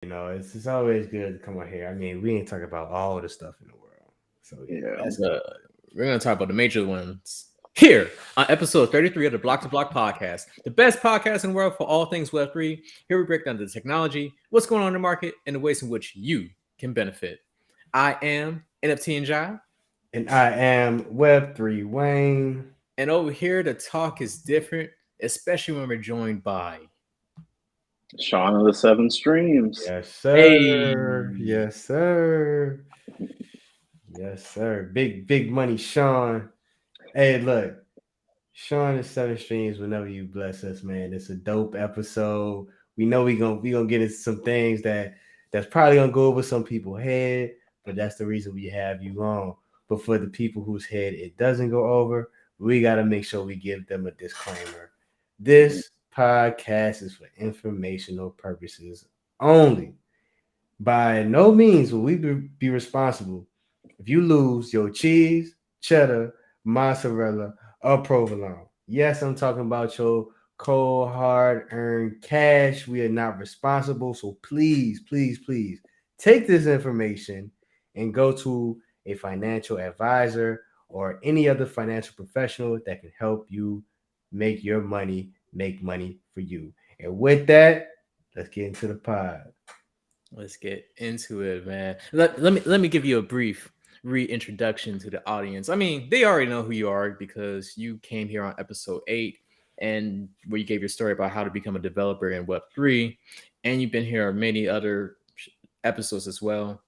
It's always good to come on here. I mean, we ain't talking about all the stuff in the world. So yeah, Yeah, that's but good. we're gonna talk about the major ones here on episode 33 of the Block to Block podcast, the best podcast in the world for all things Web3. Here we break down the technology, what's going on in the market, and the ways in which you can benefit. I am NFT and Jai, And I am Web3 Wayne. and over here the talk is different, especially when we're joined by Shaun of the Seven Streams. Yes, a sir. Yes, sir. Yes, sir. Big money, Sean. Hey, look, Sean is seven streams whenever you bless us, man. It's a dope episode. We know we gonna get into some things that's probably gonna go over some people's head, but that's the reason we have you on. But for the people whose head it doesn't go over, we gotta make sure we give them a disclaimer. This podcast is for informational purposes only. By no means will we be responsible if you lose your cheese, cheddar, mozzarella, or provolone. Yes, I'm talking about your cold, hard earned cash. We are not responsible. So please take this information and go to a financial advisor or any other financial professional that can help you make your money make money for you. And with that, let's get into the pod. Let's get into it, man. Let me give you a brief reintroduction to the audience. I mean, they already know who you are because you came here on episode 8 and where you gave your story about how to become a developer in Web3, and you've been here on many other episodes as well.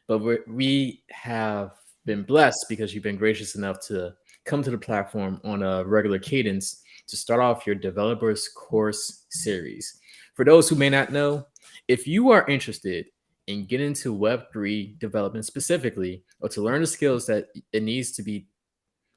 But we have been blessed because you've been gracious enough to come to the platform on a regular cadence to start off your developers course series. For those who may not know, if you are interested in getting into Web3 development specifically, or to learn the skills that it needs to be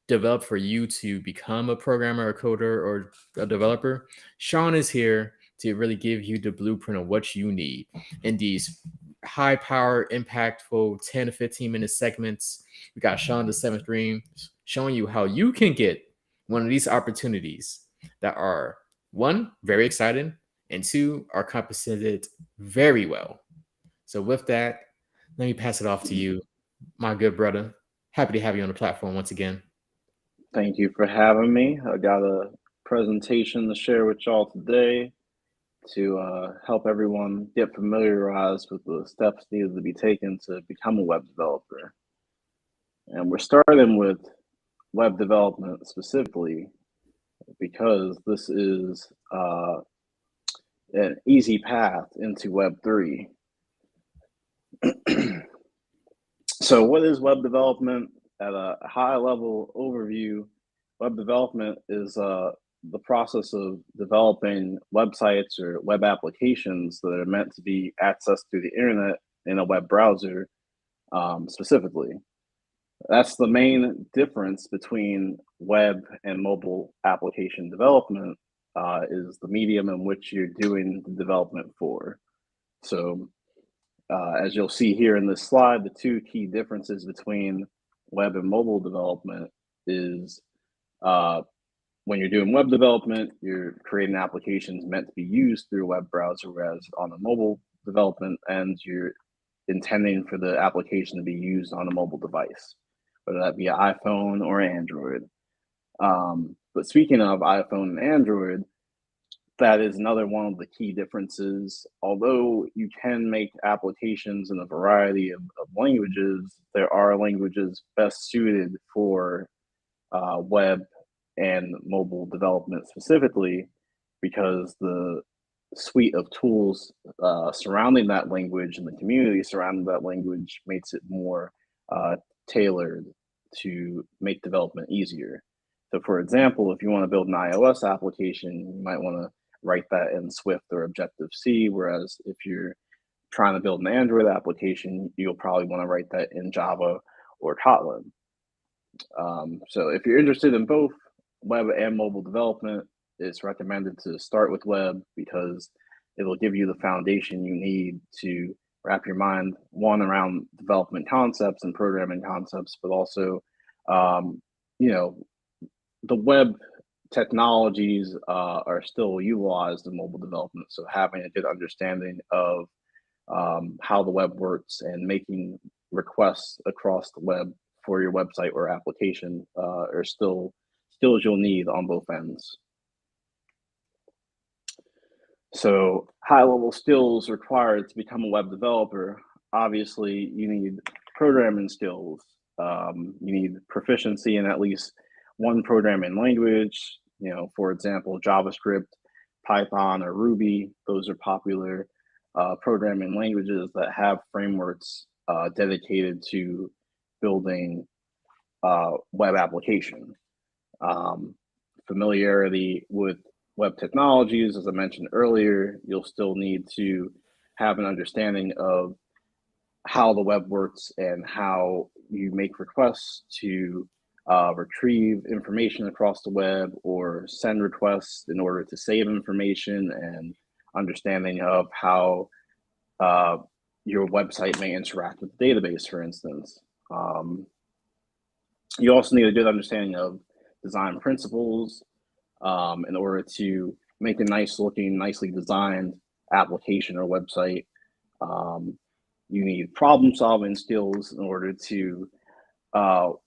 developed for you to become a programmer, a coder, or a developer, Sean is here to really give you the blueprint of what you need in these high power, impactful 10 to 15 minute segments. We got Sean the seventh dream showing you how you can get one of these opportunities that are one, very exciting, and two, are compensated very well. So with that, let me pass it off to you, my good brother. Happy to have you on the platform once again. Thank you for having me. I got a presentation to share with y'all today to help everyone get familiarized with the steps needed to be taken to become a web developer. And we're starting with web development specifically because this is an easy path into Web3. So what is web development? At a high level overview, web development is the process of developing websites or web applications that are meant to be accessed through the internet in a web browser specifically. That's the main difference between web and mobile application development is the medium in which you're doing the development for. So as you'll see here in this slide, the two key differences between web and mobile development is when you're doing web development, you're creating applications meant to be used through a web browser, whereas on the mobile development end, you're intending for the application to be used on a mobile device, whether that be an iPhone or Android. But speaking of iPhone and Android, that is another one of the key differences. Although you can make applications in a variety of languages, there are languages best suited for web and mobile development specifically because the suite of tools surrounding that language and the community surrounding that language makes it more tailored to make development easier. So for example, if you want to build an iOS application, you might want to write that in Swift or Objective-C, whereas if you're trying to build an Android application, you'll probably want to write that in Java or Kotlin. So if you're interested in both web and mobile development, it's recommended to start with web because it'll give you the foundation you need to wrap your mind, one, around development concepts and programming concepts, but also, you know, the web technologies are still utilized in mobile development. So having a good understanding of how the web works, and making requests across the web for your website or application are still skills you'll need on both ends. So high-level skills required to become a web developer. Obviously, you need programming skills. You need proficiency in at least one programming language. For example, JavaScript, Python, or Ruby. Those are popular programming languages that have frameworks dedicated to building web application. Familiarity with web technologies, as I mentioned earlier, you'll still need to have an understanding of how the web works and how you make requests to retrieve information across the web or send requests in order to save information, and understanding of how your website may interact with the database, for instance. You also need a good understanding of design principles in order to make a nice looking, nicely designed application or website. You need problem solving skills in order to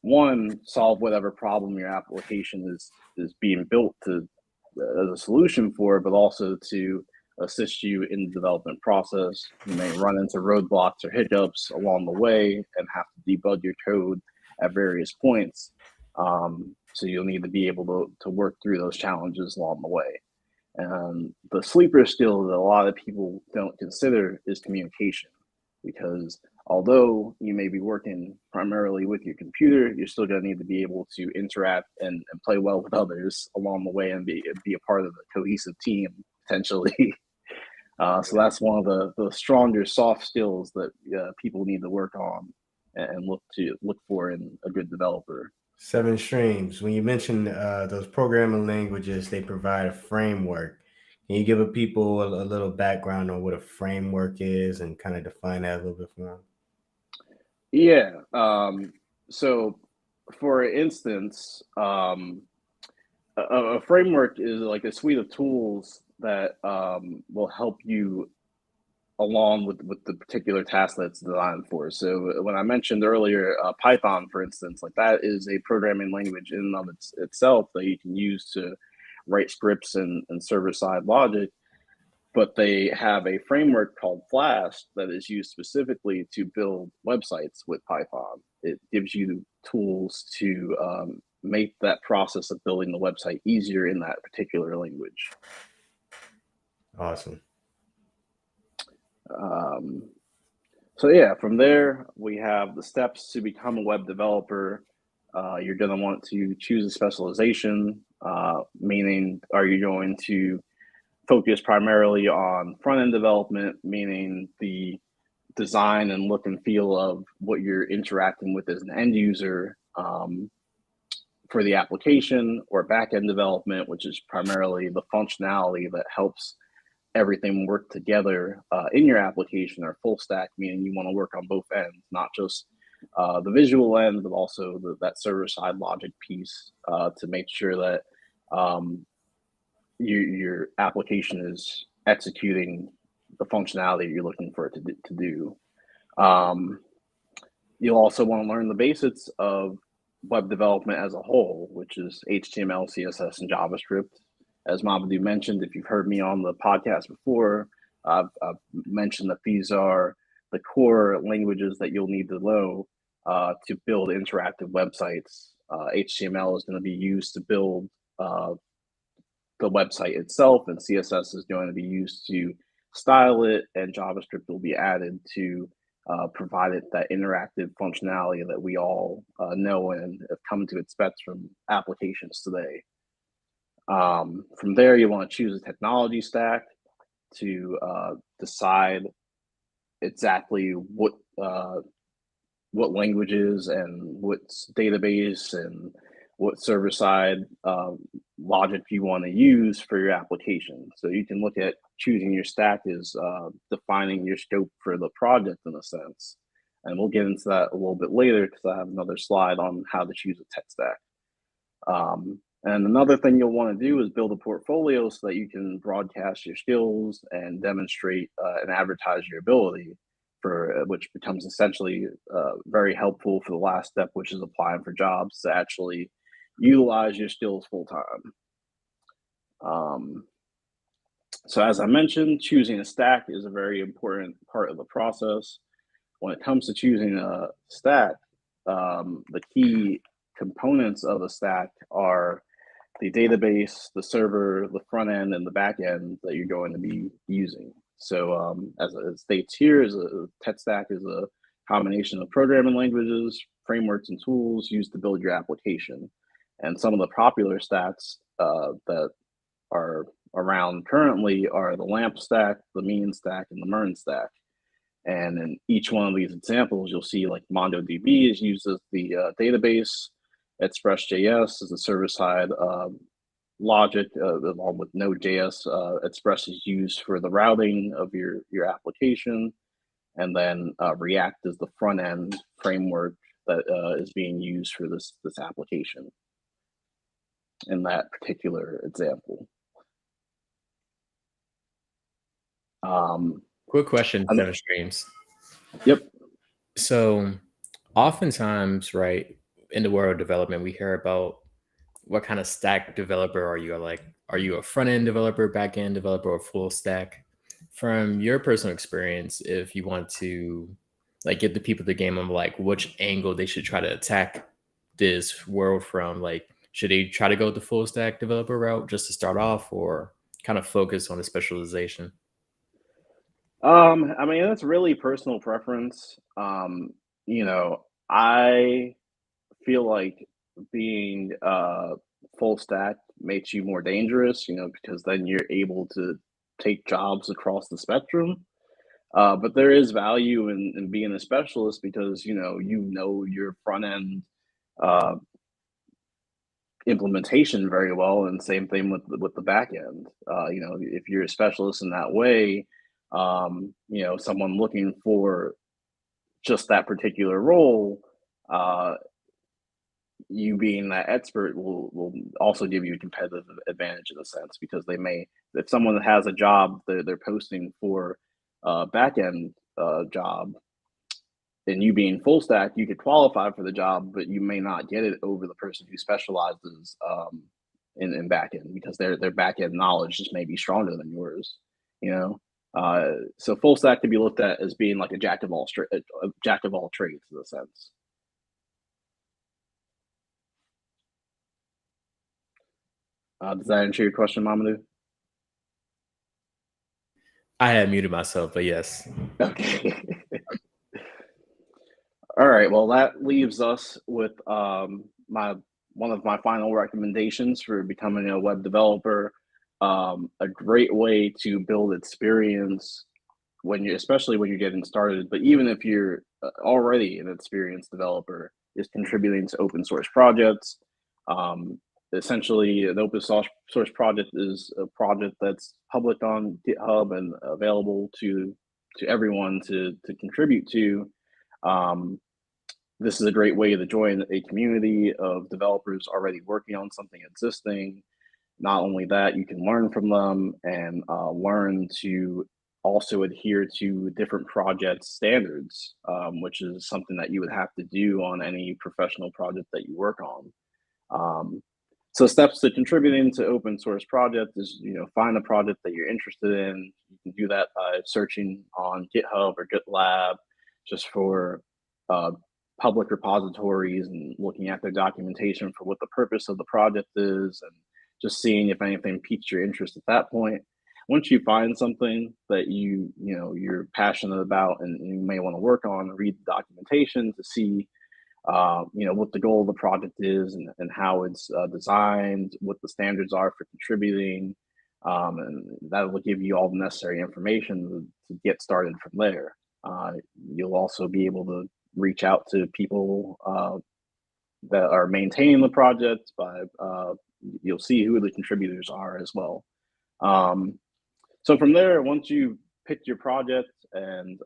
one, solve whatever problem your application is being built to as a solution for, but also to assist you in the development process. You may run into roadblocks or hiccups along the way and have to debug your code at various points. So you'll need to be able to work through those challenges along the way. And the sleeper skill that a lot of people don't consider is communication, because although you may be working primarily with your computer, you're still going to need to be able to interact and play well with others along the way, and be a part of a cohesive team, potentially. So that's one of the stronger soft skills that people need to work on and look for in a good developer. 7 streams. When you mention those programming languages, they provide a framework. Can you give people a little background on what a framework is and kind of define that a little bit for them? Yeah. So, for instance, a framework is like a suite of tools that will help you along with the particular task that's designed for. So when I mentioned earlier, Python, for instance, like that is a programming language in and of itself that you can use to write scripts and server-side logic. But they have a framework called Flask that is used specifically to build websites with Python. It gives you tools to make that process of building the website easier in that particular language. Awesome. So yeah, from there, we have the steps to become a web developer. You're going to want to choose a specialization, meaning are you going to focus primarily on front-end development, meaning the design and look and feel of what you're interacting with as an end user for the application, or back-end development, which is primarily the functionality that helps everything work together in your application, or full stack, meaning you want to work on both ends, not just the visual end, but also that server-side logic piece to make sure that your application is executing the functionality you're looking for it to do. You'll also want to learn the basics of web development as a whole, which is HTML, CSS, and JavaScript. As Mamadou mentioned, if you've heard me on the podcast before, I've mentioned that these are the core languages that you'll need to know to build interactive websites. HTML is going to be used to build the website itself, and CSS is going to be used to style it, and JavaScript will be added to provide it that interactive functionality that we all know and have come to expect from applications today. From there, you want to choose a technology stack to decide exactly what languages and what database and what server-side logic you want to use for your application. So you can look at choosing your stack as defining your scope for the project in a sense. And we'll get into that a little bit later because I have another slide on how to choose a tech stack. And another thing you'll want to do is build a portfolio so that you can broadcast your skills and demonstrate and advertise your ability, for which becomes essentially very helpful for the last step, which is applying for jobs, to actually utilize your skills full time. So as I mentioned, choosing a stack is a very important part of the process. When it comes to choosing a stack, the key components of a stack are the database, the server, the front end, and the back end that you're going to be using. So as it states here, is a tech stack is a combination of programming languages, frameworks, and tools used to build your application. And some of the popular stacks that are around currently are the LAMP stack, the MEAN stack, and the MERN stack. And in each one of these examples, you'll see like MongoDB is used as the database, Express.js is the server-side logic, along with Node.js. Express is used for the routing of your application, and then React is the front-end framework that is being used for this application in that particular example. Quick question, Seven Streams. Yep. So oftentimes, right, in the world of development, we hear about what kind of stack developer are you? Like, are you a front end developer, back end developer, or full stack? From your personal experience, if you want to like give the people the game of like which angle they should try to attack this world from, like should they try to go the full stack developer route just to start off, or kind of focus on the specialization? I mean, that's really personal preference. I feel like being full stack makes you more dangerous, because then you're able to take jobs across the spectrum. But there is value in being a specialist because your front end uh, implementation very well, and same thing with the back end. If you're a specialist in that way, someone looking for just that particular role, you being that expert will also give you a competitive advantage in a sense, because if someone has a job they're posting for a back end job, and you being full stack, you could qualify for the job, but you may not get it over the person who specializes in back end, because their back end knowledge just may be stronger than yours. So full stack can be looked at as being like a jack of all trades in a sense. Does that answer your question, Mamadou? I had muted myself, but yes. Okay. All right. Well, that leaves us with one of my final recommendations for becoming a web developer. A great way to build experience especially when you're getting started, but even if you're already an experienced developer, is contributing to open source projects. Essentially, an open source project is a project that's public on GitHub and available to everyone to contribute to. This is a great way to join a community of developers already working on something existing. Not only that, you can learn from them and learn to also adhere to different project standards, which is something that you would have to do on any professional project that you work on. So steps to contributing to open source project is, find a project that you're interested in. You can do that by searching on GitHub or GitLab just for public repositories and looking at their documentation for what the purpose of the project is, and just seeing if anything piques your interest at that point. Once you find something that you're passionate about and you may want to work on, read the documentation to see what the goal of the project is and how it's designed, what the standards are for contributing, and that will give you all the necessary information to get started from there. You'll also be able to reach out to people that are maintaining the project you'll see who the contributors are as well. So from there, once you pick your project and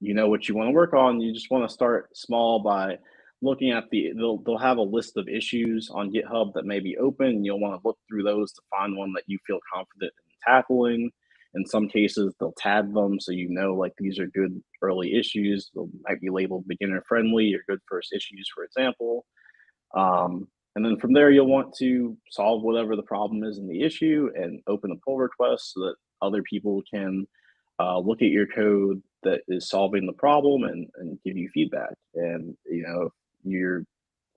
you know what you want to work on, you just want to start small by looking at they'll have a list of issues on GitHub that may be open, and you'll want to look through those to find one that you feel confident in tackling. In some cases, they'll tag them so you know like these are good early issues. They might be labeled beginner friendly or good first issues, for example. And then from there, you'll want to solve whatever the problem is in the issue and open a pull request so that other people can look at your code that is solving the problem and give you feedback. And your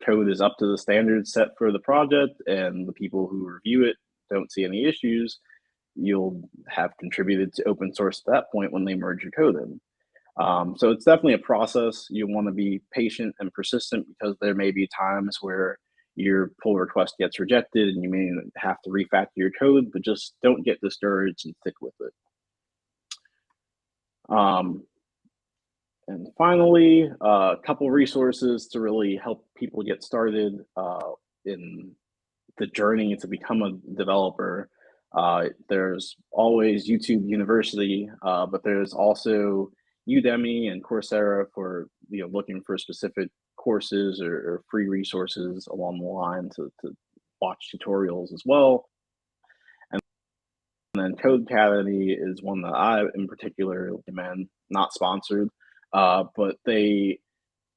code is up to the standards set for the project, and the people who review it don't see any issues, you'll have contributed to open source at that point when they merge your code in. So it's definitely a process. You want to be patient and persistent because there may be times where your pull request gets rejected and you may have to refactor your code, but just don't get discouraged and stick with it. And finally, a couple resources to really help people get started in the journey to become a developer. There's always YouTube University, but there's also Udemy and Coursera for looking for specific courses or free resources along the line to watch tutorials as well. And then Codecademy is one that I in particular recommend, not sponsored, but they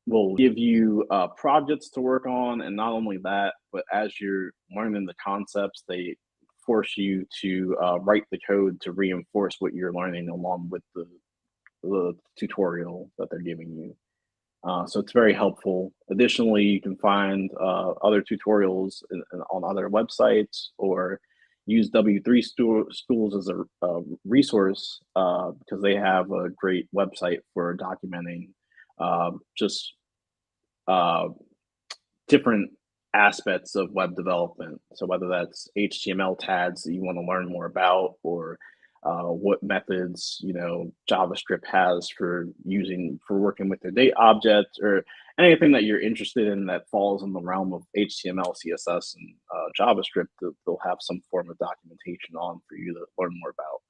will give you projects to work on. And not only that, but as you're learning the concepts, they force you to write the code to reinforce what you're learning along with the tutorial that they're giving you. So it's very helpful. Additionally, you can find other tutorials on other websites or use W3 Schools as a resource because they have a great website for documenting just different aspects of web development. So whether that's HTML tags that you want to learn more about, or what methods JavaScript has for working with their date object, or anything that you're interested in that falls in the realm of HTML, CSS, and JavaScript, they'll have some form of documentation on for you to learn more about.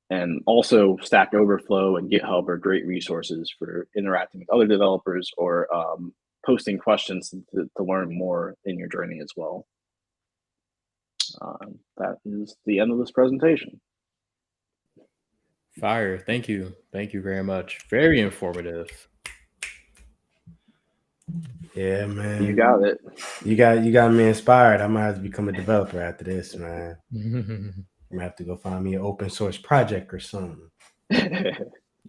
And also Stack Overflow and GitHub are great resources for interacting with other developers or posting questions to learn more in your journey as well. That is the end of this presentation. Fire. Thank you. Thank you very much. Very informative. Yeah, man. You got it. You got me inspired. I might have to become a developer after this, man. I'm gonna have to go find me an open source project or something.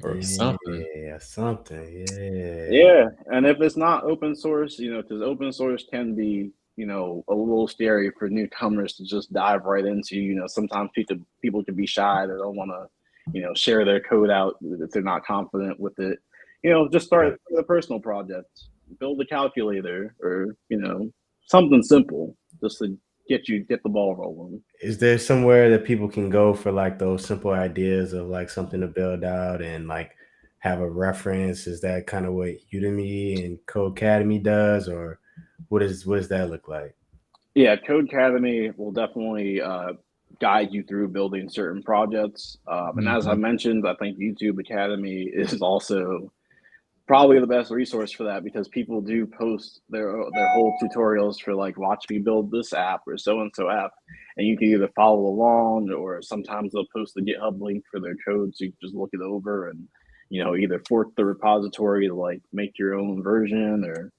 Or something. Yeah, something. Yeah. Yeah. And if it's not open source, because open source can be, a little scary for newcomers to just dive right into. Sometimes people can be shy. They don't want to, share their code out if they're not confident with it. Just start with a personal project, build a calculator, or something simple just to get the ball rolling. Is there somewhere that people can go for like those simple ideas of like something to build out and like have a reference? Is that kind of what Udemy and Codecademy does, or what does that look like? Yeah, Codecademy will definitely guide you through building certain projects. And as I mentioned, I think YouTube Academy is also probably the best resource for that, because people do post their whole tutorials for like, watch me build this app or so-and-so app. And you can either follow along, or sometimes they'll post the GitHub link for their code. So you can just look it over and, either fork the repository to like make your own version, or,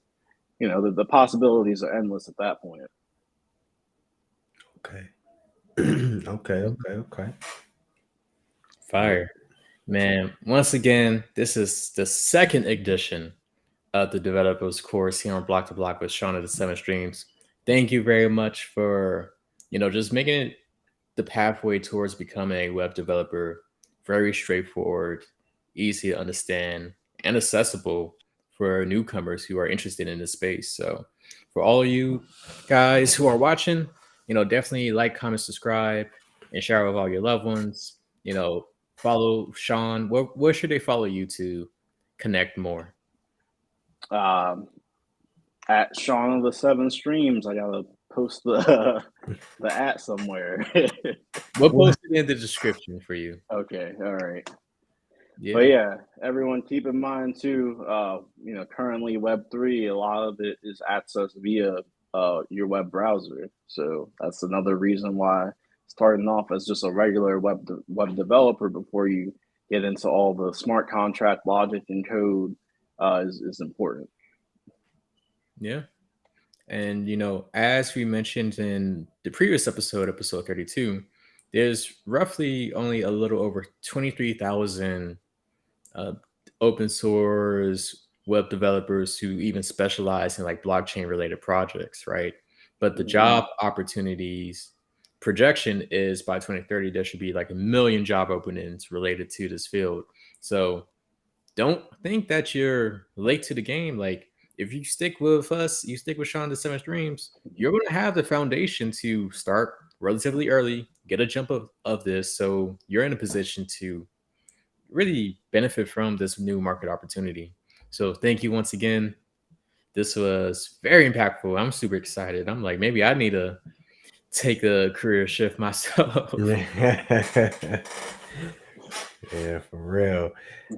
the possibilities are endless at that point. Okay. Okay. Fire. Man, once again, this is the second edition of the Developers Course here on Block to Block with Sean of the 7 Streams. Thank you very much for, just making it the pathway towards becoming a web developer very straightforward, easy to understand, and accessible for newcomers who are interested in this space. So for all of you guys who are watching, definitely like, comment, subscribe, and share with all your loved ones. Follow Sean. Where should they follow you to connect more? At Sean of the 7 Streams. I gotta post the at somewhere. We'll post it in the description for you. Okay, all right. But yeah, everyone keep in mind too, currently Web3, a lot of it is accessed via your web browser. So that's another reason why starting off as just a regular web developer before you get into all the smart contract logic and code is important. Yeah. And as we mentioned in the previous episode 32, there's roughly only a little over 23,000 uh, open source web developers who even specialize in like blockchain related projects, right? But the job opportunities projection is by 2030 there should be like 1 million job openings related to this field. So don't think that you're late to the game. Like if you stick with us, you stick with Sean the Seven Streams, you're going to have the foundation to start relatively early, get a jump of this, so you're in a position to really benefit from this new market opportunity. So thank you once again. This was very impactful. I'm super excited. I'm like, maybe I need to take a career shift myself. Yeah, for real.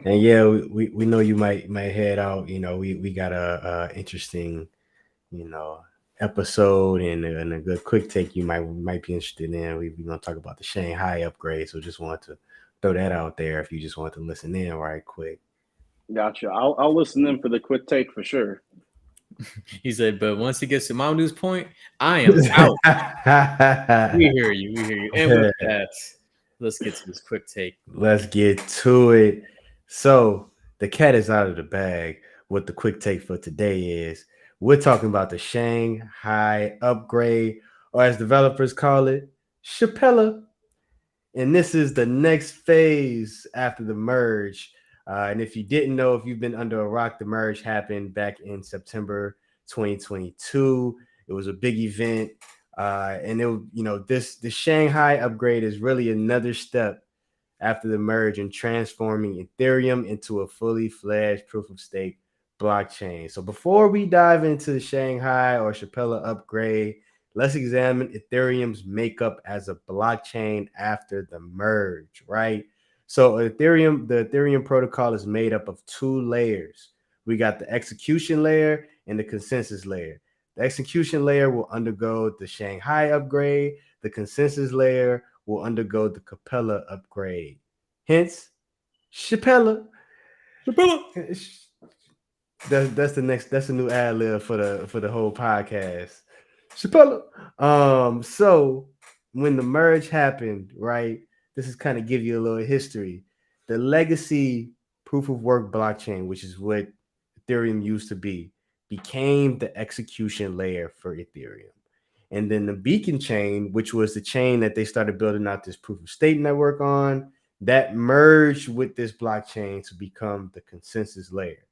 And yeah, we know you might head out. We got a interesting, episode and a good quick take you might be interested in. We're gonna talk about the Shanghai upgrade. So just wanted to throw that out there if you just want to listen in right quick. Gotcha. I'll listen in for the quick take for sure. He said, but once he gets to Mamadou's point, I am out. We hear you. We hear you. And with that, let's get to this quick take. Let's get to it. So the cat is out of the bag. What the quick take for today is, we're talking about the Shanghai upgrade, or as developers call it, Chapella. And this is the next phase after the merge. And if you didn't know, if you've been under a rock, the merge happened back in September 2022. It was a big event. And the Shanghai upgrade is really another step after the merge and transforming Ethereum into a fully fledged proof of stake blockchain. So before we dive into the Shanghai or Chapella upgrade, let's examine Ethereum's makeup as a blockchain after the merge, right? So the Ethereum protocol is made up of two layers. We got the execution layer and the consensus layer. The execution layer will undergo the Shanghai upgrade. The consensus layer will undergo the Capella upgrade. Hence, Chapella. That's the new ad lib for the whole podcast. Chapella. So when the merge happened, right? This is kind of give you a little history. The legacy proof of work blockchain, which is what Ethereum used to be, became the execution layer for Ethereum. And then the beacon chain, which was the chain that they started building out this proof of stake network on, that merged with this blockchain to become the consensus layer.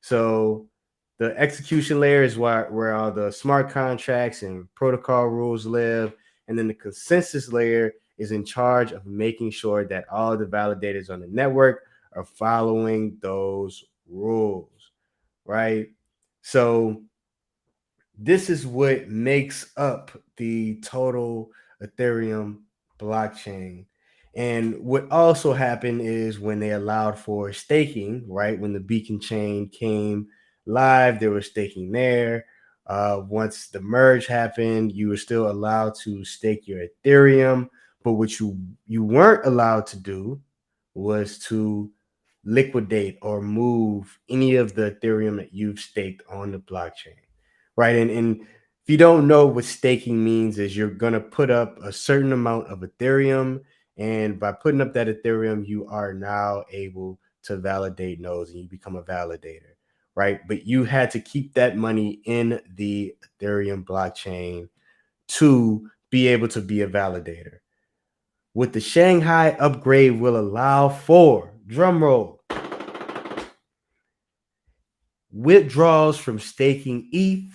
So the execution layer is where all the smart contracts and protocol rules live. And then the consensus layer is in charge of making sure that all the validators on the network are following those rules, right? So this is what makes up the total Ethereum blockchain. And what also happened is when they allowed for staking, right? When the beacon chain came live, there was staking there. Once the merge happened, you were still allowed to stake your Ethereum, but what you weren't allowed to do was to liquidate or move any of the Ethereum that you've staked on the blockchain, right? And if you don't know what staking means, is you're going to put up a certain amount of Ethereum, and by putting up that Ethereum, you are now able to validate nodes and you become a validator, right? But you had to keep that money in the Ethereum blockchain to be able to be a validator. What the Shanghai upgrade will allow for, drum roll, withdrawals from staking ETH,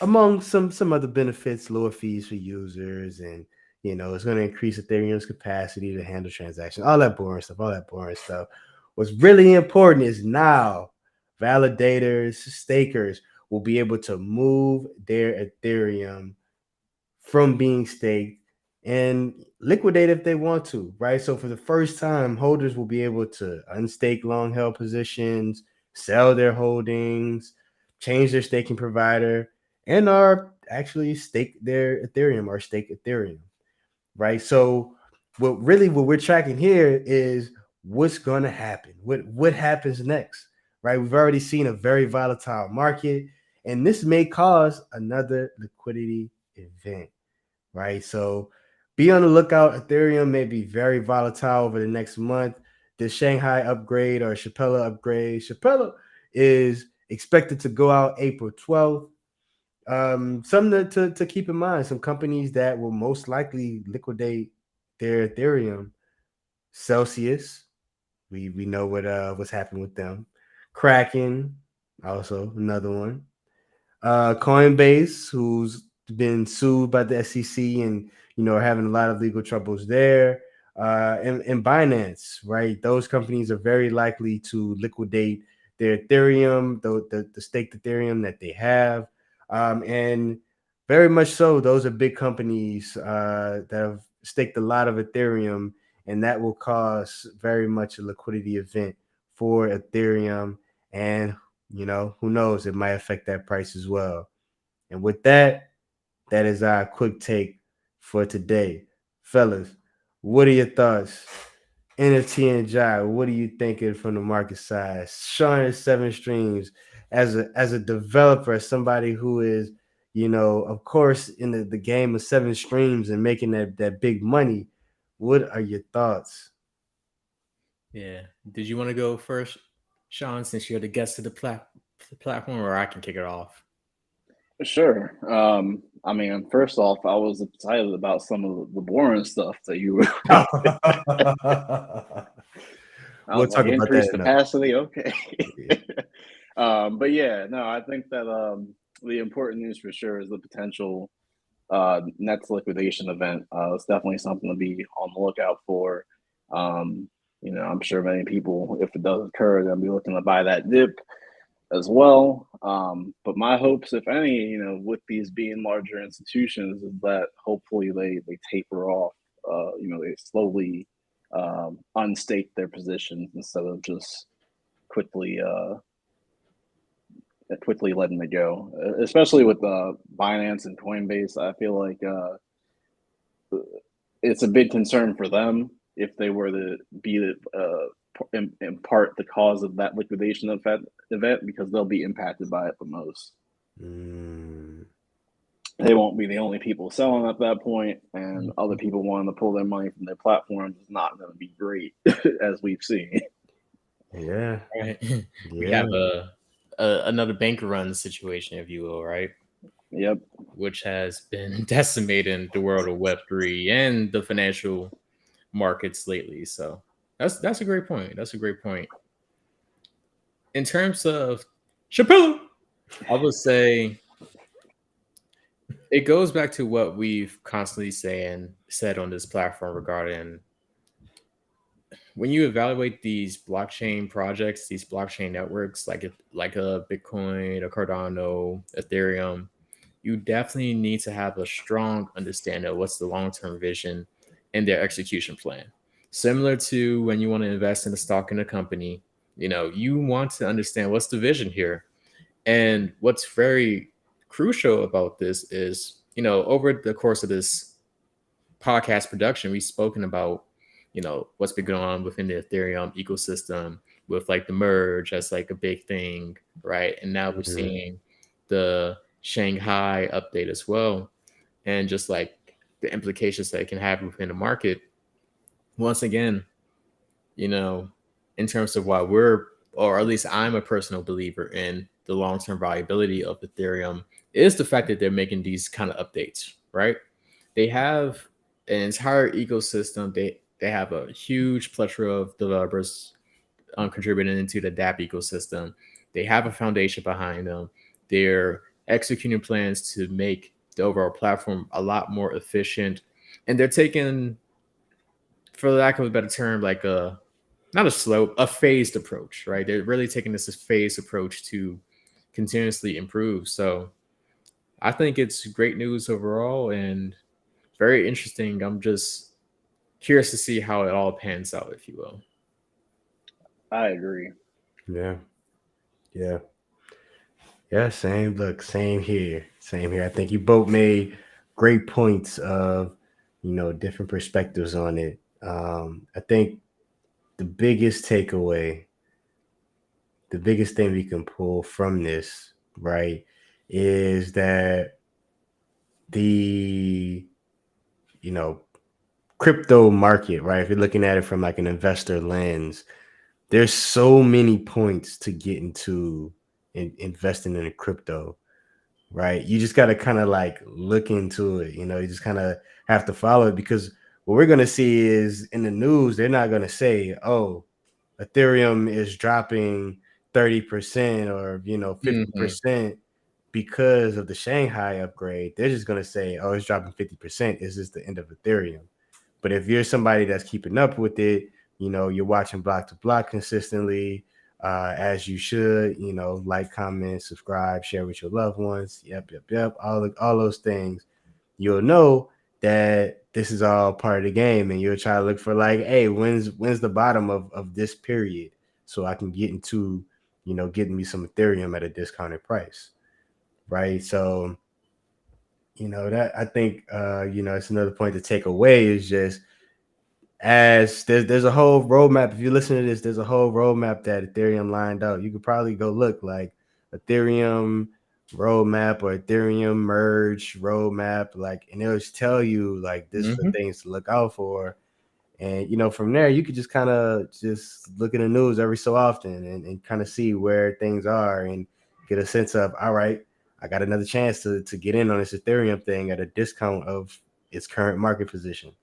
among some other benefits, lower fees for users, and it's going to increase Ethereum's capacity to handle transactions, all that boring stuff. What's really important is now validators, stakers will be able to move their Ethereum from being staked and liquidate if they want to, right? So for the first time, holders will be able to unstake long held positions, sell their holdings, change their staking provider, and are actually stake their Ethereum or stake Ethereum, right? So what we're tracking here is what's going to happen. What happens next, right? We've already seen a very volatile market, and this may cause another liquidity event, right? So be on the lookout. Ethereum may be very volatile over the next month. The Shanghai upgrade or Chapella upgrade. Chapella is expected to go out April 12th. Something to keep in mind, some companies that will most likely liquidate their Ethereum. Celsius, we know what's happened with them. Kraken, also another one. Coinbase, who's been sued by the SEC and are having a lot of legal troubles there. And Binance, right? Those companies are very likely to liquidate their Ethereum, the staked Ethereum that they have. And very much so, those are big companies that have staked a lot of Ethereum, and that will cause very much a liquidity event for Ethereum. And who knows? It might affect that price as well. And with that, that is our quick take for today. Fellas, what are your thoughts? NFT and Jai, what are you thinking from the market side? Sean is 7 streams as a developer, as somebody who is, of course, in the game of 7 streams and making that big money. What are your thoughts? Yeah. Did you want to go first, Sean, since you're the guest of the platform, or I can kick it off? Sure. I mean, first off, I was excited about some of the boring stuff that you were. We'll talk about increased that capacity. Okay. Yeah. But yeah, no, I think that the important news for sure is the potential Nets liquidation event. It's definitely something to be on the lookout for. I'm sure many people, if it does occur, they'll be looking to buy that dip as well. But my hopes, if any, with these being larger institutions, is that hopefully they taper off. They slowly unstake their positions instead of just quickly letting it go. Especially with Binance and Coinbase, I feel like it's a big concern for them if they were to be in part the cause of that liquidation event, because they'll be impacted by it the most. They won't be the only people selling at that point, and other people wanting to pull their money from their platforms is not going to be great, as we've seen. Yeah. Right. We have another bank run situation, if you will, right? Yep. Which has been decimating the world of Web3 and the financial markets lately. So that's a great point. That's a great point. In terms of Chappelle, I would say it goes back to what we've constantly said on this platform regarding when you evaluate these blockchain projects, these blockchain networks like a Bitcoin, a Cardano, Ethereum, you definitely need to have a strong understanding of what's the long-term vision and their execution plan. Similar to when you want to invest in a stock in a company, you want to understand what's the vision here. And what's very crucial about this is, over the course of this podcast production, we've spoken about, what's been going on within the Ethereum ecosystem with like the merge as like a big thing, right? And now we're seeing the Shanghai update as well, and just like the implications that it can have within the market. Once again, in terms of why or at least I'm a personal believer in the long-term viability of Ethereum, is the fact that they're making these kind of updates, right? They have an entire ecosystem. They have a huge plethora of developers contributing into the dApp ecosystem. They have a foundation behind them. They're executing plans to make the overall platform a lot more efficient. And they're taking, for lack of a better term, like a phased approach, right? They're really taking this as phased approach to continuously improve. So I think it's great news overall. And very interesting. I'm just curious to see how it all pans out, if you will. I agree. Yeah. Yeah. Yeah. Same. Look, same here. Same here. I think you both made great points of, different perspectives on it. I think the biggest takeaway, the biggest thing we can pull from this, right, is that the, you know, crypto market, right? If you're looking at it from like an investor lens, there's so many points to get into investing in a crypto, right? You just got to kind of like look into it. You just kind of have to follow it, because what we're going to see is in the news, they're not going to say, oh, Ethereum is dropping 30% or, 50% because of the Shanghai upgrade. They're just going to say, oh, it's dropping 50%. Is this the end of Ethereum? But if you're somebody that's keeping up with it, you're watching block to block consistently, as you should, like, comment, subscribe, share with your loved ones. Yep. All those things. You'll know that this is all part of the game, and you'll try to look for like, hey, when's the bottom of this period, so I can get into, getting me some Ethereum at a discounted price, right? So, that I think, it's another point to take away is just, as there's a whole roadmap. If you listen to this, there's a whole roadmap that Ethereum lined out. You could probably go look like Ethereum roadmap or Ethereum merge roadmap, like, and it'll just tell you like this is the things to look out for. And from there you could just kind of just look in the news every so often and kind of see where things are and get a sense of, all right, I got another chance to get in on this Ethereum thing at a discount of its current market position.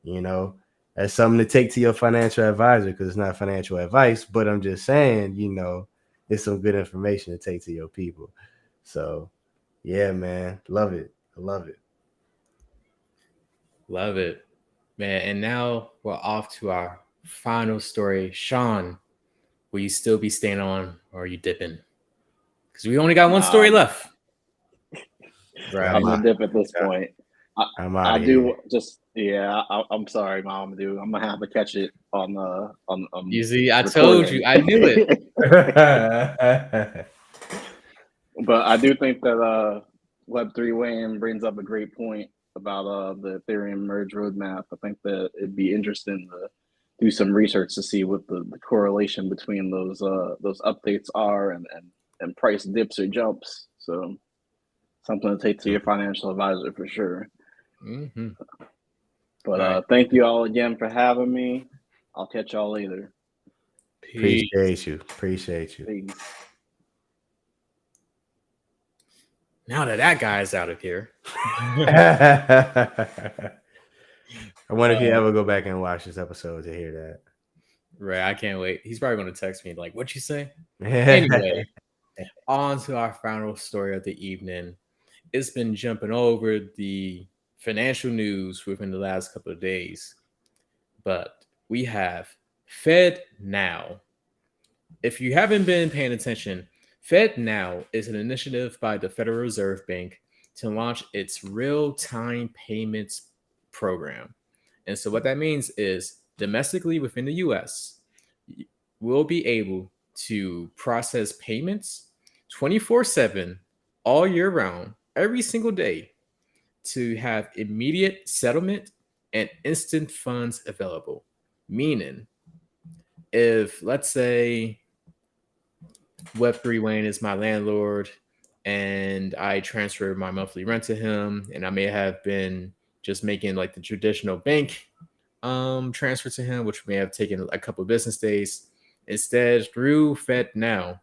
That's something to take to your financial advisor, because it's not financial advice, but I'm just saying, it's some good information to take to your people. So, yeah, man, love it. I love it. Love it, man. And now we're off to our final story. Sean, will you still be staying on, or are you dipping? Because we only got one story left. Right. I'm gonna dip at this point. I'm out I of do here. just I'm sorry, Mom, dude. I'm gonna have to catch it on You see, I told you, I knew it. But I do think that Web3 Wayne brings up a great point about the Ethereum merge roadmap. I think that it'd be interesting to do some research to see what the correlation between those updates are and price dips or jumps. So something to take to your financial advisor for sure. Mm-hmm. But thank you all again for having me. I'll catch y'all later. Peace. Appreciate you. Peace. Now that guy's out of here. I wonder if you ever go back and watch this episode to hear that. Right, I can't wait. He's probably going to text me like, "What'd you say?" Anyway, on to our final story of the evening. It's been jumping over the financial news within the last couple of days, but we have FedNow. If you haven't been paying attention, FedNow is an initiative by the Federal Reserve Bank to launch its real-time payments program. And so what that means is domestically within the US, we'll be able to process payments 24/7 all year round, every single day, to have immediate settlement and instant funds available. Meaning, if let's say Web3 Wayne is my landlord and I transfer my monthly rent to him, and I may have been just making like the traditional bank transfer to him, which may have taken a couple of business days. Instead, through FedNow,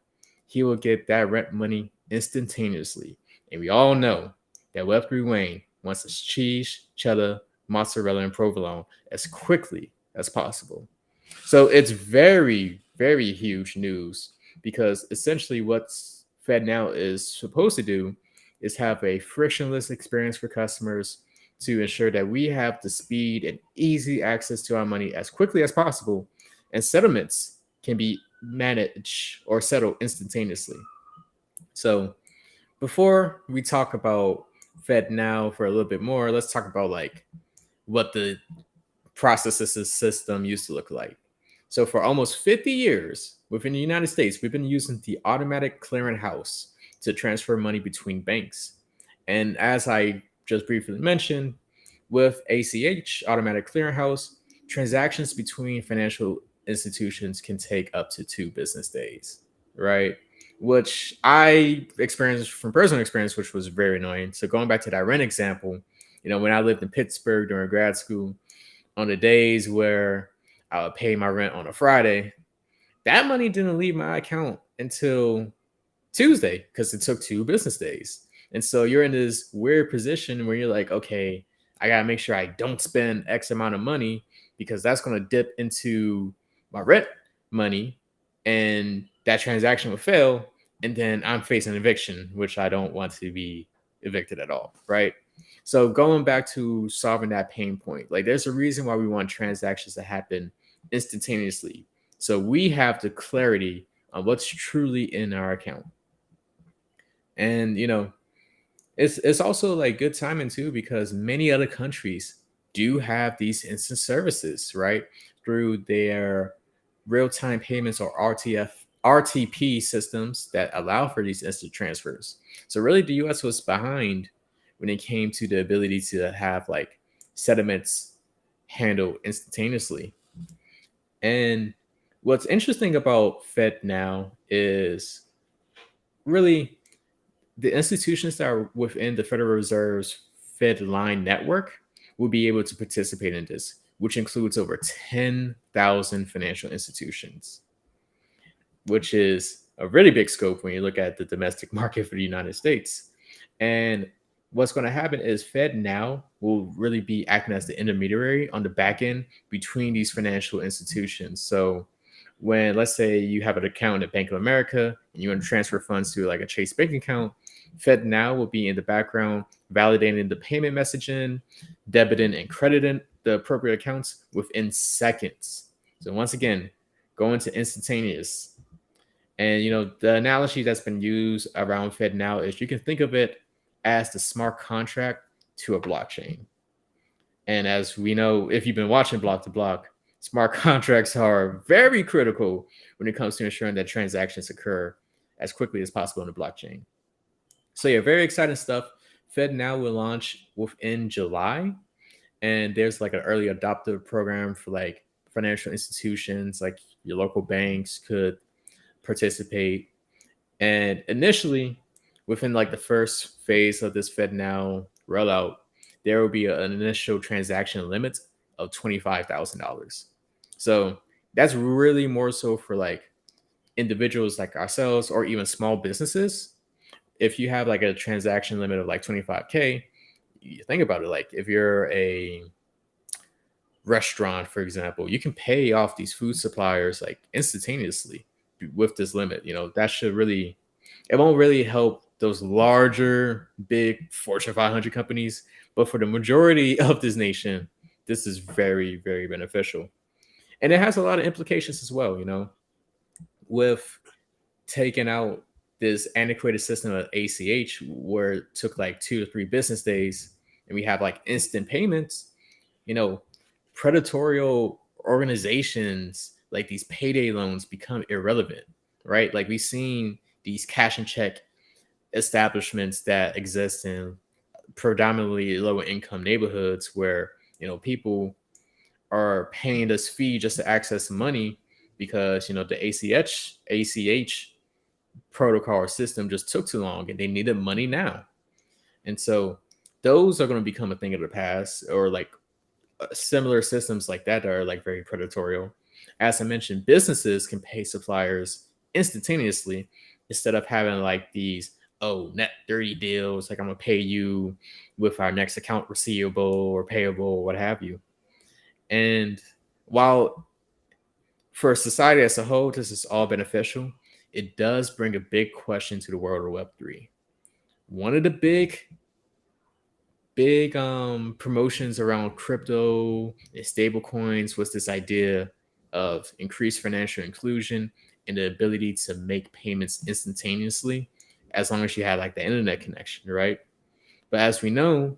he will get that rent money instantaneously. And we all know that Web3 Wayne wants his cheese, cheddar, mozzarella, and provolone as quickly as possible. So it's very, very huge news, because essentially what FedNow is supposed to do is have a frictionless experience for customers to ensure that we have the speed and easy access to our money as quickly as possible, and settlements can be managed or settled instantaneously. So before we talk about FedNow for a little bit more, let's talk about like what the processes system used to look like. So for almost 50 years within the United States, we've been using the automatic clearinghouse to transfer money between banks. And as I just briefly mentioned, with ACH, automatic clearinghouse, transactions between financial institutions can take up to 2 business days, right? Which I experienced from personal experience, which was very annoying. So going back to that rent example, when I lived in Pittsburgh during grad school, on the days where I would pay my rent on a Friday, that money didn't leave my account until Tuesday because it took 2 business days. And so you're in this weird position where you're like, okay, I got to make sure I don't spend X amount of money because that's going to dip into my rent money and that transaction will fail. And then I'm facing eviction, which I don't want to be evicted at all. Right. So going back to solving that pain point, like there's a reason why we want transactions to happen instantaneously. So we have the clarity on what's truly in our account. And it's also like good timing too because many other countries do have these instant services, right? Through their real-time payments or RTP systems that allow for these instant transfers. So really the US was behind when it came to the ability to have like settlements handled instantaneously. And what's interesting about FedNow is really the institutions that are within the Federal Reserve's Fed line network will be able to participate in this, which includes over 10,000 financial institutions, which is a really big scope when you look at the domestic market for the United States. And what's going to happen is FedNow will really be acting as the intermediary on the back end between these financial institutions. So when, let's say, you have an account at Bank of America and you want to transfer funds to like a Chase bank account, FedNow will be in the background validating the payment messaging, debiting and crediting the appropriate accounts within seconds. So once again, going to instantaneous. And the analogy that's been used around FedNow is you can think of it as the smart contract to a blockchain. And as we know, if you've been watching Block to Block, smart contracts are very critical when it comes to ensuring that transactions occur as quickly as possible on the blockchain. So yeah, very exciting stuff. FedNow will launch within July. And there's like an early adopter program for like financial institutions, like your local banks could participate. And initially, within like the first phase of this FedNow rollout, there will be an initial transaction limit of $25,000. So that's really more so for like individuals like ourselves or even small businesses. If you have like a transaction limit of like 25K, you think about it, like if you're a restaurant, for example, you can pay off these food suppliers like instantaneously with this limit. That should really, it won't really help those larger, big Fortune 500 companies, but for the majority of this nation, this is very, very beneficial. And it has a lot of implications as well, with taking out this antiquated system of ACH where it took like 2 to 3 business days and we have like instant payments, predatory organizations like these payday loans become irrelevant, right? Like we've seen these cash and check establishments that exist in predominantly lower income neighborhoods where, people are paying this fee just to access money because, the ACH protocol or system just took too long and they needed money now. And so those are going to become a thing of the past, or like similar systems like that are like very predatory. As I mentioned, businesses can pay suppliers instantaneously instead of having like these net 30 deals, like I'm gonna pay you with our next account receivable or payable or what have you. And while for society as a whole this is all beneficial, it does bring a big question to the world of Web3. One of the big promotions around crypto and stable coins was this idea of increased financial inclusion and the ability to make payments instantaneously as long as you have like the internet connection, right? But as we know,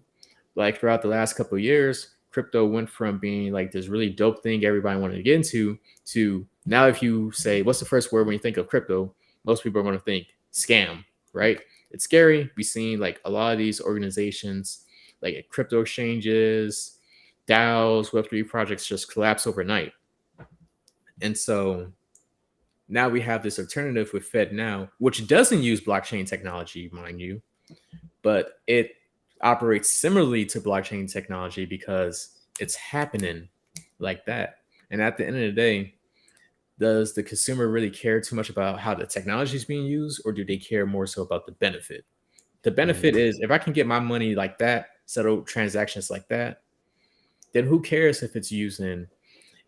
like throughout the last couple of years, crypto went from being like this really dope thing everybody wanted to get into to now if you say what's the first word when you think of crypto, most people are going to think scam, right? It's scary. We've seen like a lot of these organizations, like crypto exchanges, DAOs, Web3 projects just collapse overnight. And so now we have this alternative with FedNow, which doesn't use blockchain technology, mind you, but it operates similarly to blockchain technology because it's happening like that. And at the end of the day, does the consumer really care too much about how the technology is being used, or do they care more so about the benefit? The benefit is if I can get my money like that, settle transactions like that, then who cares if it's using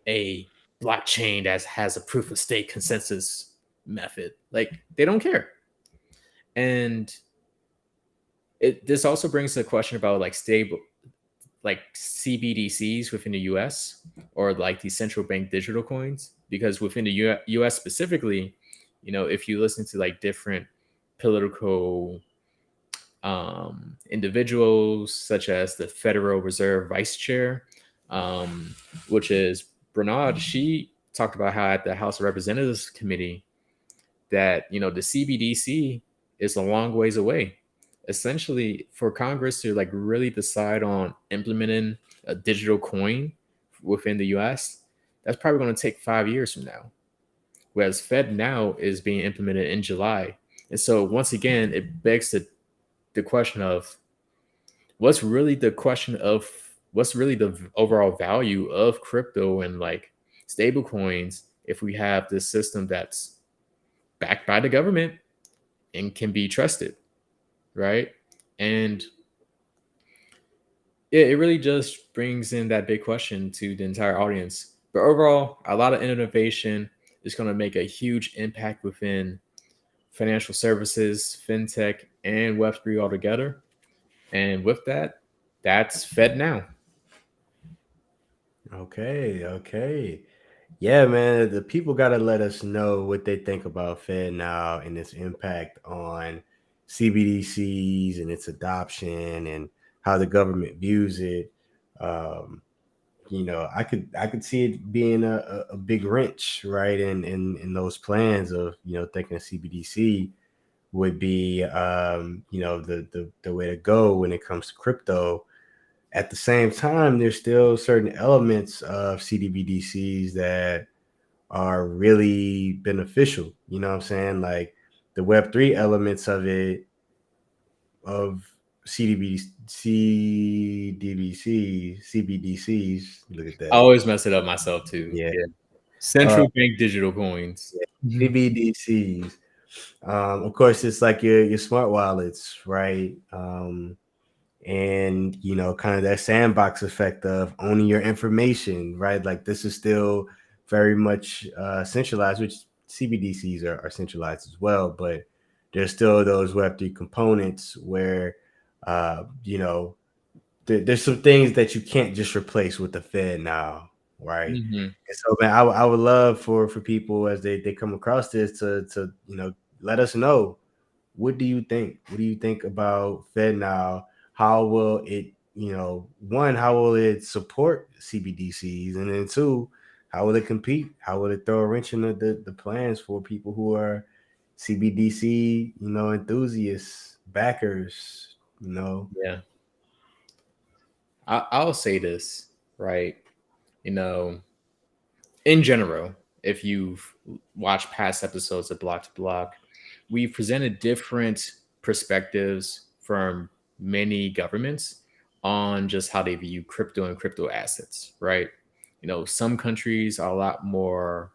a blockchain that has a proof of stake consensus method? Like they don't care. And this also brings the question about like stable, like CBDCs within the US or like these central bank digital coins, because within the US specifically, if you listen to like different political individuals, such as the Federal Reserve Vice Chair, which is Bernard, she talked about how at the House of Representatives Committee that, the CBDC is a long ways away. Essentially, for Congress to like really decide on implementing a digital coin within the US, that's probably going to take 5 years from now. Whereas FedNow is being implemented in July. And so once again, it begs the question of what's really the overall value of crypto and like stable coins if we have this system that's backed by the government and can be trusted, right? And it really just brings in that big question to the entire audience. But overall, a lot of innovation is going to make a huge impact within financial services, fintech, and Web3 altogether. And with that, that's FedNow. Okay. Yeah, man. The people got to let us know what they think about FedNow and its impact on CBDCs and its adoption and how the government views it. I could see it being a big wrench, right? In those plans of thinking a CBDC would be the way to go when it comes to crypto. At the same time, there's still certain elements of CBDCs that are really beneficial. You know what I'm saying? Like the Web3 elements of it, of CBDCs. Look at I that. always mess it up myself too. Yeah. Central bank digital coins. CBDCs. Of course, it's like your smart wallets, right? And kind of that sandbox effect of owning your information, right? Like this is still very much centralized, which CBDCs are centralized as well, but there's still those Web3 components where there's some things that you can't just replace with the Fed now, right? Mm-hmm. And so, man, I would love for people as they come across this to let us know, what do you think? What do you think about FedNow? How will it, one, how will it support CBDCs? And then two, how will it compete? How will it throw a wrench in the plans for people who are CBDC, enthusiasts, backers, Yeah. I'll say this, right? In general, if you've watched past episodes of Block to Block, we've presented different perspectives from many governments on just how they view crypto and crypto assets, right? Some countries are a lot more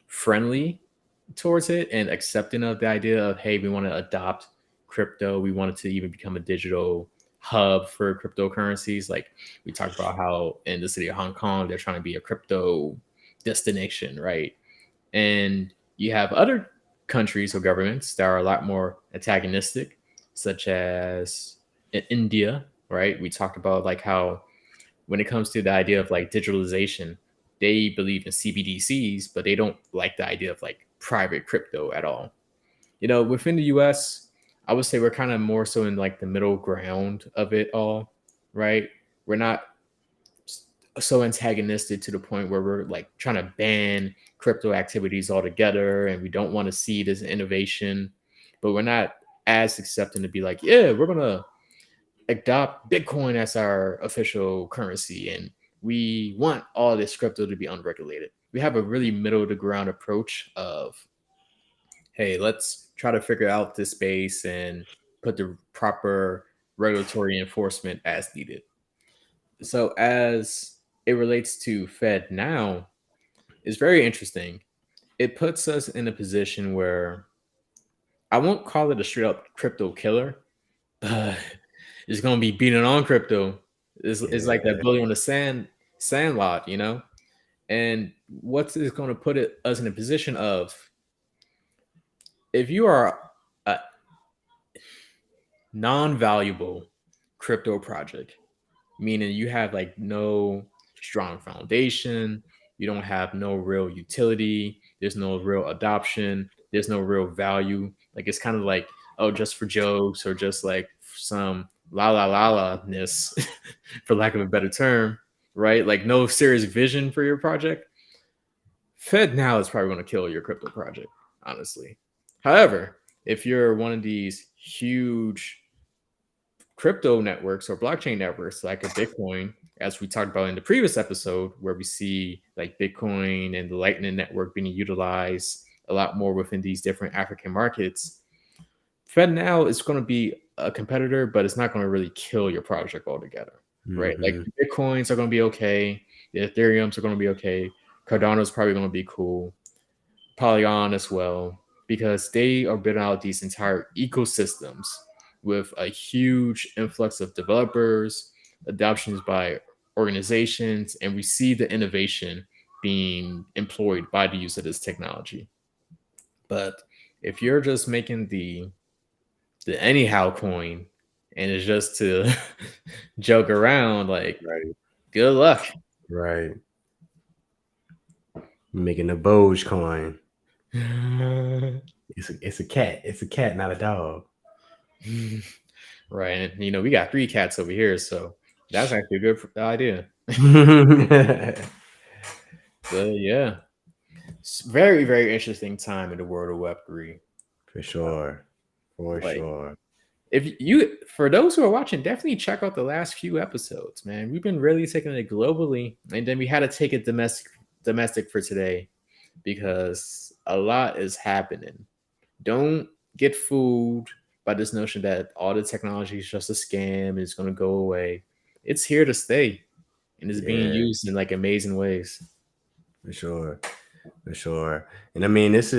friendly towards it and accepting of the idea of, hey, we want to adopt crypto. We want it to even become a digital hub for cryptocurrencies. Like we talked about how in the city of Hong Kong, they're trying to be a crypto destination, right? And you have other countries or governments that are a lot more antagonistic, such as in India, right? We talked about like how when it comes to the idea of like digitalization, they believe in CBDCs, but they don't like the idea of like private crypto at all. Within the US, I would say we're kind of more so in like the middle ground of it all, right? We're not so antagonistic to the point where we're like trying to ban crypto activities altogether and we don't want to see it as an innovation, but we're not as accepting to be like, yeah, we're gonna adopt Bitcoin as our official currency and we want all this crypto to be unregulated. We have a really middle to ground approach of, hey, let's try to figure out this space and put the proper regulatory enforcement as needed. So as it relates to FedNow, it's very interesting. It puts us in a position where I won't call it a straight up crypto killer, but it's gonna be beating on crypto. It's like that Yeah. bully on the sandlot, you know? And what's is gonna put us in a position of if you are a non-valuable crypto project, meaning you have like no strong foundation, you don't have no real utility, there's no real adoption, there's no real value. Like it's kind of like, oh, just for jokes or just like some la ness, for lack of a better term, right? Like no serious vision for your project. FedNow is probably going to kill your crypto project, honestly. However, if you're one of these huge crypto networks or blockchain networks like a Bitcoin, as we talked about in the previous episode, where we see like Bitcoin and the Lightning Network being utilized a lot more within these different African markets, FedNow is going to be a competitor, but it's not going to really kill your project altogether, right? Like Mhm. the Bitcoins are going to be okay, the Ethereums are going to be okay, Cardano's probably going to be cool, Polygon as well, because they are building out these entire ecosystems with a huge influx of developers, adoptions by organizations, and we see the innovation being employed by the use of this technology. But if you're just making the anyhow coin and it's just to joke around, like Right. good luck. Right. Making a Doge coin. It's a cat. It's a cat, not a dog. Right. And you know, we got 3 cats over here, so that's actually a good idea. But yeah, it's very, very interesting time in the world of Web3. For sure. For Like, sure. if you, for those who are watching, definitely check out the last few episodes, man. We've been really taking it globally, and then we had to take it domestic for today because a lot is happening. Don't get fooled by this notion that all the technology is just a scam and it's going to go away. It's here to stay, and it's being Yeah, used in like amazing ways. for sure. For sure. And I mean, let's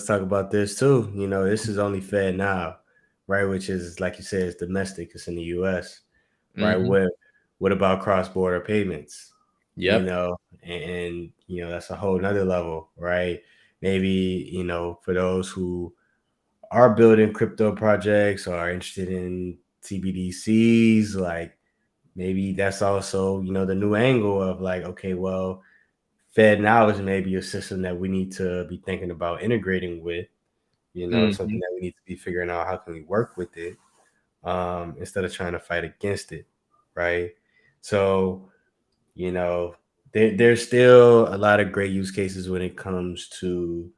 talk about this too. You know, this is only Fed now, right? Which is like you said, it's domestic, it's in the US, right? Hmm. What about cross-border payments? You Yep. know, and you know, that's a whole nother level, right? Maybe, you know, for those who are building crypto projects or are interested in CBDCs, like maybe that's also, you know, the new angle of like, okay, well, FedNow is maybe a system that we need to be thinking about integrating with, you know, something Hmm. that we need to be figuring out how can we work with it, instead of trying to fight against it, right? So, you know, there's still a lot of great use cases when it comes to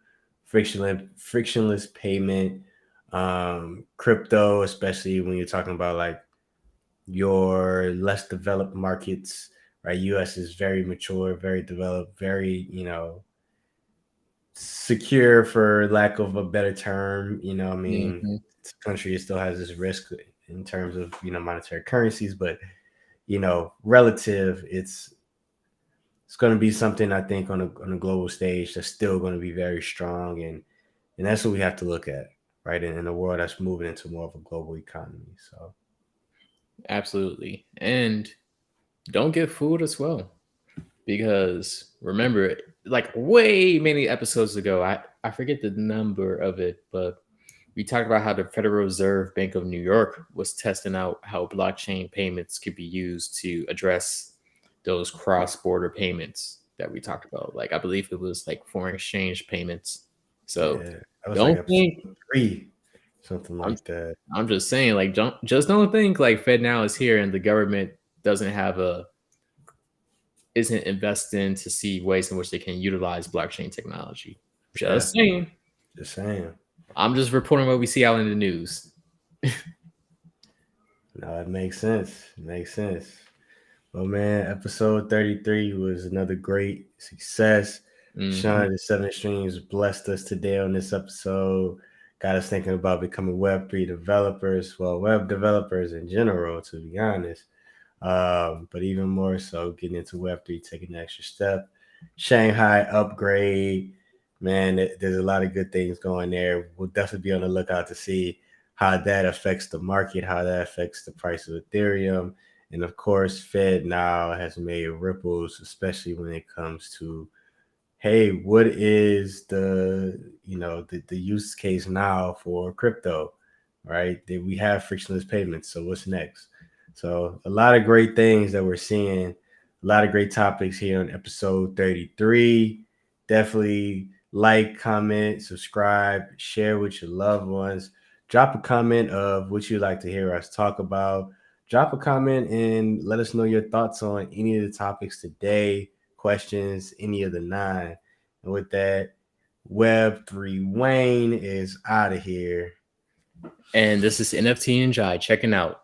frictionless payment, crypto, especially when you're talking about like your less developed markets, right? US is very mature, very developed, very, you know, secure for lack of a better term. You know, I mean, Hmm. this country still has this risk in terms of, you know, monetary currencies, but you know, relative, it's going to be something I think on a global stage that's still going to be very strong, and that's what we have to look at, right? In a world that's moving into more of a global economy. So Absolutely. And don't get fooled as well. Because remember, like way many episodes ago, I forget the number of it, but we talked about how the Federal Reserve Bank of New York was testing out how blockchain payments could be used to address those cross-border payments that we talked about. Like I believe it was like foreign exchange payments. So yeah, that was like don't episode think 3. something like that. I'm just saying, like, just don't think like FedNow is here and the government isn't investing to see ways in which they can utilize blockchain technology. Just saying. Just saying. I'm just reporting what we see out in the news. No, it makes sense. It makes sense. Well, man, episode 33 was another great success. Sean, the 7 Streams blessed us today on this episode. Got us thinking about becoming Web3 developers, well, web developers in general, to be honest. But even more so, getting into Web3, taking the extra step. Shanghai upgrade, man, there's a lot of good things going there. We'll definitely be on the lookout to see how that affects the market, how that affects the price of Ethereum. And of course, FedNow has made ripples, especially when it comes to, hey, what is the use case now for crypto, right? We have frictionless payments. So what's next? So a lot of great things that we're seeing, a lot of great topics here on episode 33. Definitely like, comment, subscribe, share with your loved ones. Drop a comment of what you'd like to hear us talk about. Drop a comment and let us know your thoughts on any of the topics today, questions, any of the 9. And with that, Web3 Wayne is out of here. And this is NFT and Jai checking out.